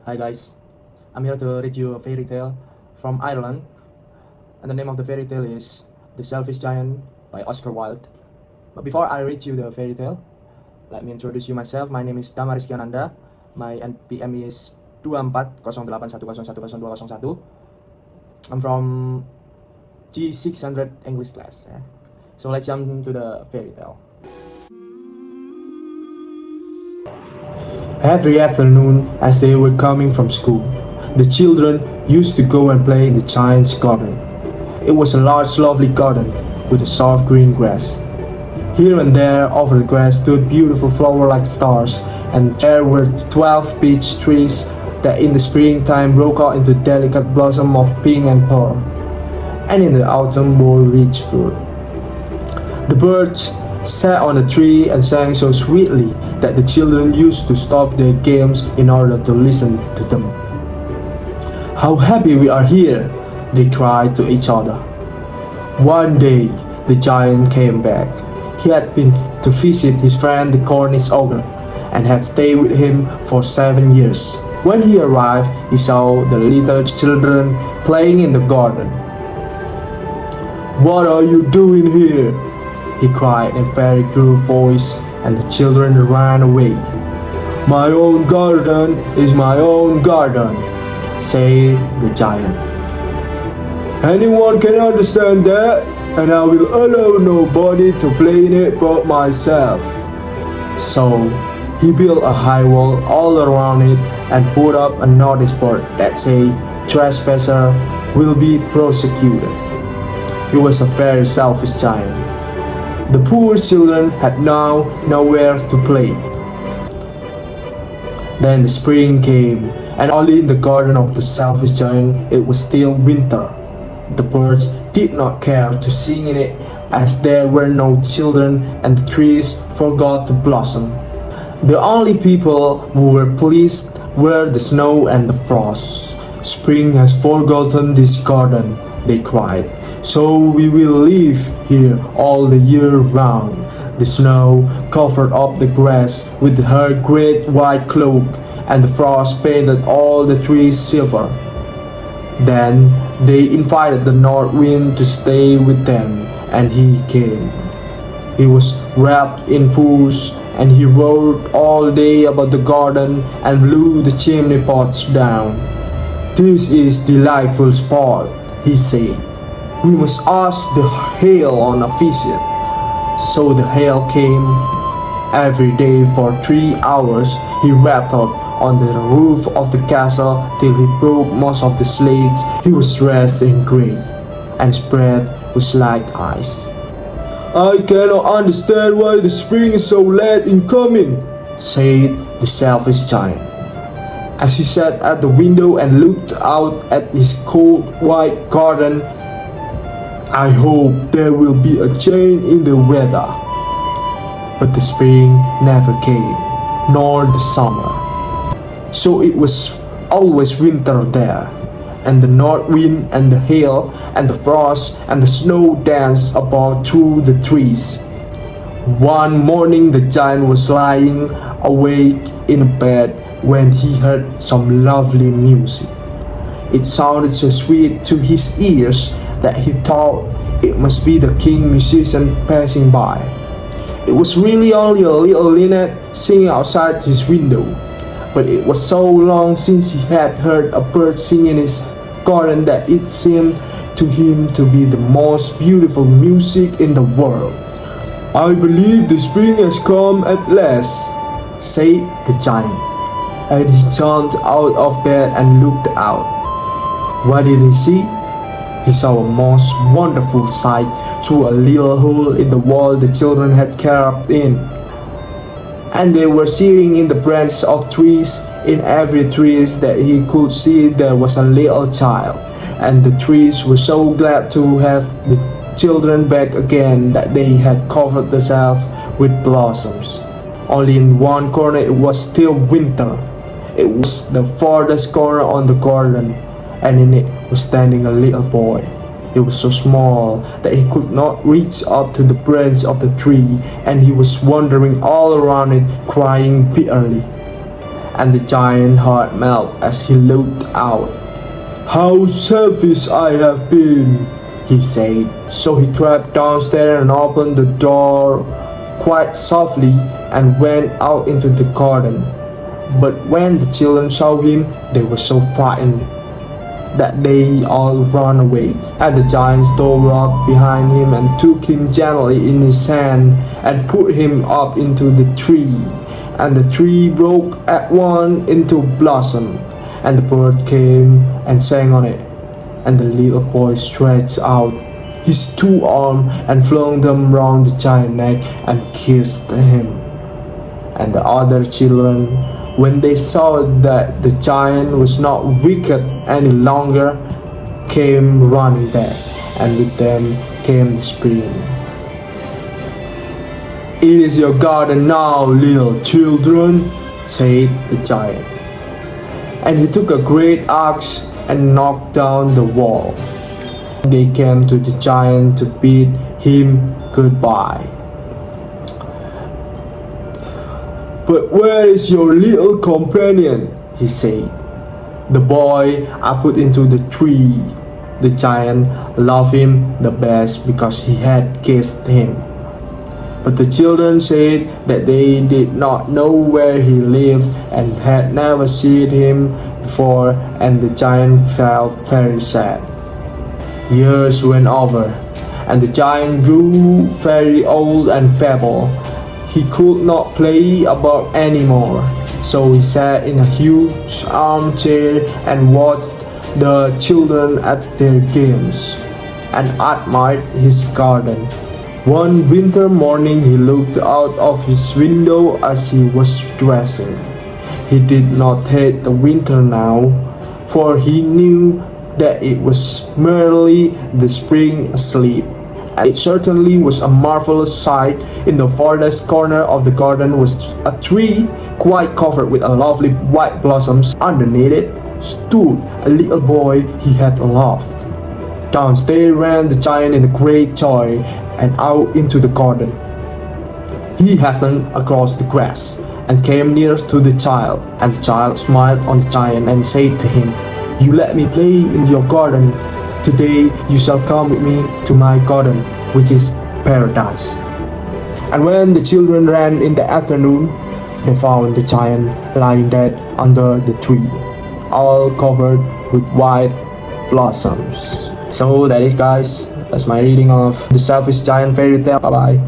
Hi guys, I'm here to read you a fairy tale from Ireland, and the name of the fairy tale is The Selfish Giant by Oscar Wilde. But before I read you the fairy tale, let me introduce you myself. My name is Dhamar Rizky Ananda. My NPM is 240810101201. I'm from G600 English class. So let's jump to the fairy tale. Every afternoon, as they were coming from school, the children used to go and play in the giant's garden. It was a large, lovely garden with a soft green grass. Here and there, over the grass, stood beautiful flower-like stars, and there were 12 peach trees that in the springtime broke out into delicate blossom of pink and pearl, and in the autumn bore rich fruit. The birds sat on a tree and sang so sweetly that the children used to stop their games in order to listen to them. "How happy we are here!" they cried to each other. One day, the giant came back. He had been to visit his friend the Cornish ogre and had stayed with him for 7 years. When he arrived, he saw the little children playing in the garden. "What are you doing here?" he cried in a very gruff voice, and the children ran away. "My own garden is my own garden," said the giant. "Anyone can understand that, and I will allow nobody to play in it but myself." So he built a high wall all around it and put up a notice board that said, "Trespasser will be prosecuted." He was a very selfish giant. The poor children had now nowhere to play. Then the spring came, and only in the garden of the selfish giant it was still winter. The birds did not care to sing in it, as there were no children and the trees forgot to blossom. The only people who were pleased were the snow and the frost. "Spring has forgotten this garden," they cried. "So we will live here all the year round." The snow covered up the grass with her great white cloak, and the frost painted all the trees silver. Then they invited the north wind to stay with them, and he came. He was wrapped in furs, and he roared all day about the garden and blew the chimney pots down. "This is delightful spot," he said. "We must ask the hail on a visit." So the hail came. Every day for 3 hours he rattled on the roof of the castle till he broke most of the slates. He was dressed in grey, and his breath was like ice. "I cannot understand why the spring is so late in coming," said the selfish giant, as he sat at the window and looked out at his cold white garden. "I hope there will be a change in the weather." But the spring never came, nor the summer. So it was always winter there, and the north wind and the hail and the frost and the snow danced about through the trees. One morning the giant was lying awake in a bed when he heard some lovely music. It sounded so sweet to his ears that he thought it must be the king musician passing by. It was really only a little linnet singing outside his window, but it was so long since he had heard a bird sing in his garden that it seemed to him to be the most beautiful music in the world. "I believe the spring has come at last," said the giant, and he jumped out of bed and looked out. What did he see? He saw a most wonderful sight through a little hole in the wall the children had carved in. And they were sitting in the branches of trees. In every tree that he could see there was a little child, and the trees were so glad to have the children back again that they had covered themselves with blossoms. Only in one corner it was still winter. It was the farthest corner on the garden, and in it was standing a little boy. He was so small that he could not reach up to the branch of the tree, and he was wandering all around it, crying bitterly. and the giant's heart melted as he looked out. "How selfish I have been," he said. So he crept downstairs and opened the door quite softly and went out into the garden. But when the children saw him, they were so frightened that they all ran away. And the giant stole up behind him and took him gently in his hand and put him up into the tree. And the tree broke at once into blossom, and the bird came and sang on it. And the little boy stretched out his two arms and flung them round the giant's neck and kissed him. And the other children, when they saw that the giant was not wicked any longer, came running back, and with them came the spring. "It is your garden now, little children," said the giant. And he took a great axe and knocked down the wall. They came to the giant to bid him goodbye. "But where is your little companion?" he said. "The boy I put into the tree." The giant loved him the best because he had kissed him. But the children said that they did not know where he lived and had never seen him before, and the giant felt very sad. Years went over, and the giant grew very old and feeble. He could not play about anymore, so he sat in a huge armchair and watched the children at their games and admired his garden. One winter morning he looked out of his window as he was dressing. He did not hate the winter now, for he knew that it was merely the spring asleep. And it certainly was a marvelous sight. In the farthest corner of the garden was a tree quite covered with lovely white blossoms. Underneath it stood a little boy he had loved. Downstairs ran the giant in great joy and out into the garden. He hastened across the grass and came near to the child, and the child smiled on the giant and said to him, "You let me play in your garden. Today you shall come with me to my garden, which is paradise." And when the children ran in the afternoon, they found the giant lying dead under the tree, all covered with white blossoms. So that is, guys, that's my reading of The Selfish Giant fairy tale. Bye bye.